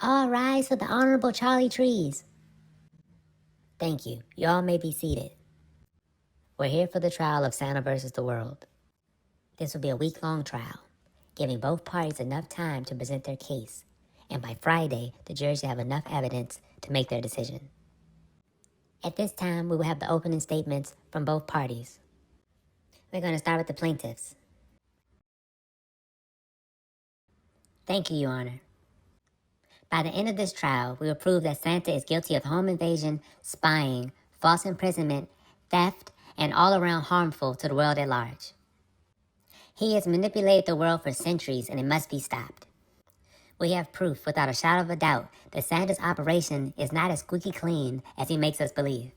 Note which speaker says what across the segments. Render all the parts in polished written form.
Speaker 1: All rise for the Honorable Charlie Trees. Thank you. You all may be seated. We're here for the trial of Santa versus the world. This will be a week-long trial, giving both parties enough time to present their case, and by Friday, the jury should have enough evidence to make their decision. At this time, we will have the opening statements from both parties. We're going to start with the plaintiffs. Thank you, Your Honor. By the end of this trial, we will prove that Santa is guilty of home invasion, spying, false imprisonment, theft, and all around harmful to the world at large. He has manipulated the world for centuries and it must be stopped. We have proof without a shadow of a doubt that Santa's operation is not as squeaky clean as he makes us believe.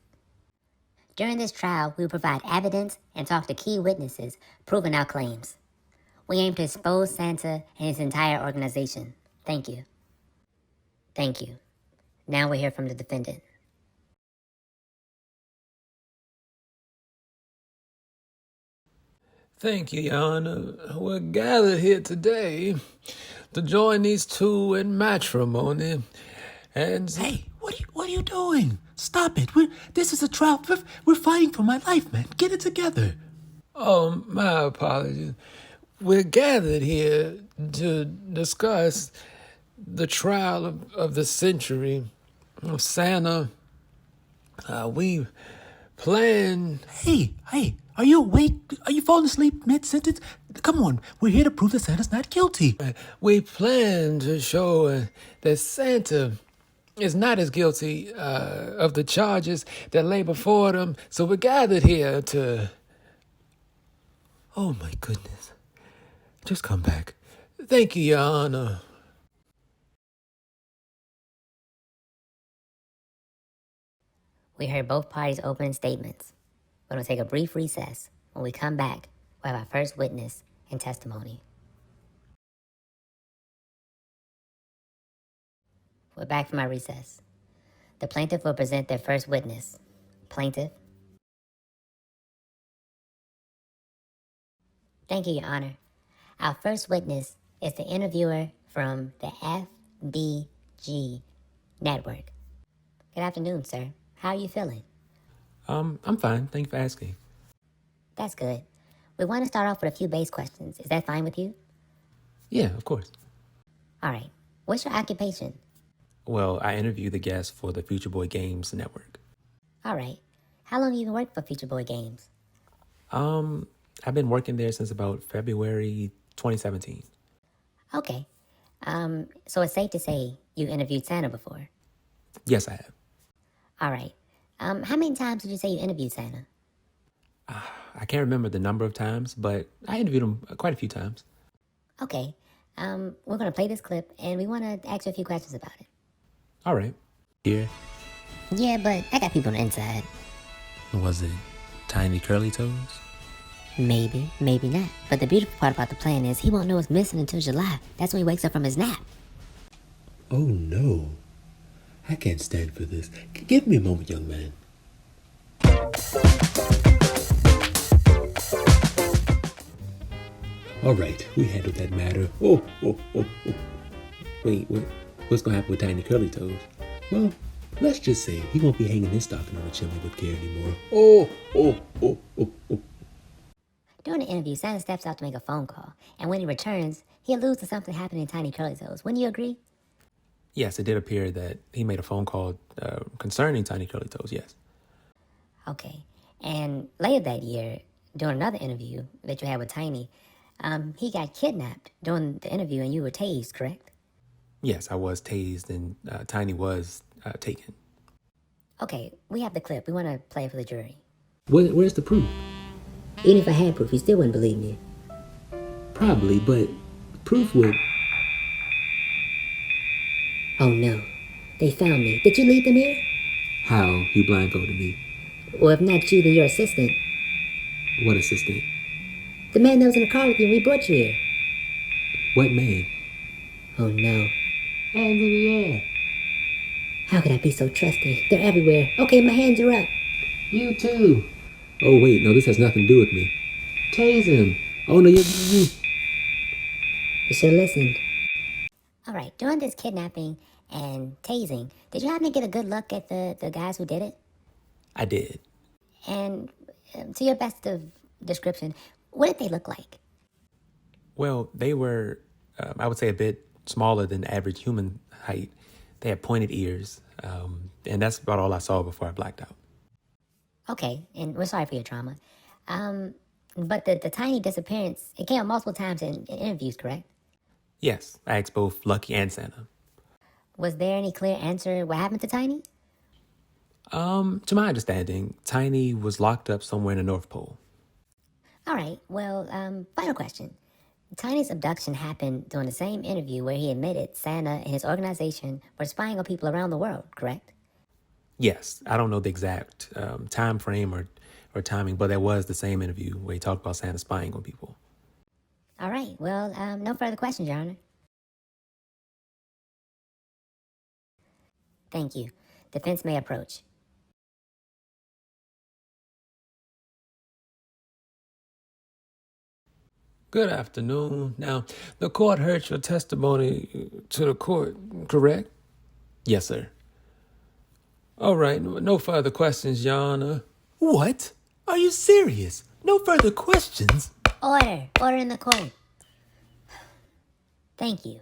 Speaker 1: During this trial, we will provide evidence and talk to key witnesses proving our claims. We aim to expose Santa and his entire organization. Thank you. Thank you. Now we'll hear from the defendant.
Speaker 2: Thank you, Your Honor. We're gathered here today to join these two in matrimony. And
Speaker 3: Hey, what are you doing? Stop it. This is a trial. We're fighting for my life, man. Get it together.
Speaker 2: oh, my apologies. We're gathered here to discuss the trial of the century of Santa. We plan.
Speaker 3: Hey, are you awake? Are you falling asleep mid-sentence? Come on, we're here to prove that Santa's not guilty.
Speaker 2: We plan to show that Santa is not as guilty of the charges that lay before them. So we're gathered here to.
Speaker 3: Oh my goodness. Just come back.
Speaker 2: Thank you, Your Honor.
Speaker 1: We heard both parties' opening statements. We're going to take a brief recess. When we come back, we'll have our first witness and testimony. We're back from our recess. The plaintiff will present their first witness. Plaintiff. Thank you, Your Honor. Our first witness is the interviewer from the FBG Network. Good afternoon, sir. How are you feeling?
Speaker 3: I'm fine. Thank you for asking.
Speaker 1: That's good. We want to start off with a few base questions. Is that fine with you?
Speaker 3: Yeah, of course.
Speaker 1: All right. What's your occupation?
Speaker 3: Well, I interview the guests for the Future Boy Games Network.
Speaker 1: All right. How long have you been working for Future Boy Games?
Speaker 3: I've been working there since about February 2017.
Speaker 1: Okay. So it's safe to say you interviewed Santa before?
Speaker 3: Yes, I have.
Speaker 1: All right. How many times did you say you interviewed Santa?
Speaker 3: I can't remember the number of times, but I interviewed him quite a few times.
Speaker 1: Okay. We're going to play this clip, and we want to ask you a few questions about it.
Speaker 3: All right. Here.
Speaker 1: Yeah, but I got people on the inside.
Speaker 3: Was it Tiny Curly Toes?
Speaker 1: Maybe, maybe not. But the beautiful part about the plan is he won't know it's missing until July. That's when he wakes up from his nap.
Speaker 4: Oh no. I can't stand for this. Give me a moment, young man. All right, we handled that matter. Oh. Wait, what's gonna happen with Tiny Curly Toes? Well, let's just say he won't be hanging his stocking on the chimney with care anymore. Oh.
Speaker 1: During the interview, Santa steps out to make a phone call, and when he returns, he alludes to something happening to Tiny Curly Toes. Wouldn't you agree?
Speaker 3: Yes, it did appear that he made a phone call concerning Tiny Curly Toes, yes.
Speaker 1: Okay. And later that year, during another interview that you had with Tiny, he got kidnapped during the interview and you were tased, correct?
Speaker 3: Yes, I was tased and Tiny was taken.
Speaker 1: Okay, we have the clip. We want to play it for the jury.
Speaker 4: Where's the proof?
Speaker 1: Even if I had proof, you still wouldn't believe me.
Speaker 4: Probably, but proof would...
Speaker 1: Oh no, they found me. Did you lead them here?
Speaker 4: How? You blindfolded me.
Speaker 1: Or if not you, then your assistant.
Speaker 4: What assistant?
Speaker 1: The man that was in the car with you when we brought you here.
Speaker 4: What man?
Speaker 1: Oh no.
Speaker 4: Hands in the air.
Speaker 1: How could I be so trusting? They're everywhere. Okay, my hands are up.
Speaker 4: You too. Oh wait, no, this has nothing to do with me. Tase him. Oh no, you...
Speaker 1: You should have listened. All right, during this kidnapping and tasing. Did you happen to get a good look at the guys who did it?
Speaker 4: I did.
Speaker 1: And to your best of description, what did they look like?
Speaker 4: Well, they were, I would say, a bit smaller than average human height. They had pointed ears, and that's about all I saw before I blacked out.
Speaker 1: Okay, and we're sorry for your trauma. But the tiny disappearance, it came up multiple times in interviews, correct?
Speaker 4: Yes, I asked both Lucky and Santa.
Speaker 1: Was there any clear answer what happened to Tiny?
Speaker 4: To my understanding, Tiny was locked up somewhere in the North Pole.
Speaker 1: All right, well, final question. Tiny's abduction happened during the same interview where he admitted Santa and his organization were spying on people around the world, correct?
Speaker 4: Yes, I don't know the exact time frame or timing, but that was the same interview where he talked about Santa spying on people.
Speaker 1: All right, well, no further questions, Your Honor. Thank you. Defense may approach.
Speaker 2: Good afternoon. Now, the court heard your testimony to the court, correct?
Speaker 4: Yes, sir.
Speaker 2: All right, no further questions, Your Honor.
Speaker 3: What? Are you serious? No further questions?
Speaker 1: Order! Order in the court. Thank you.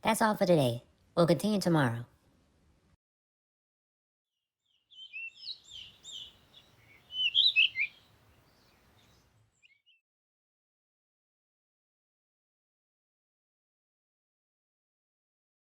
Speaker 1: That's all for today. We'll continue tomorrow.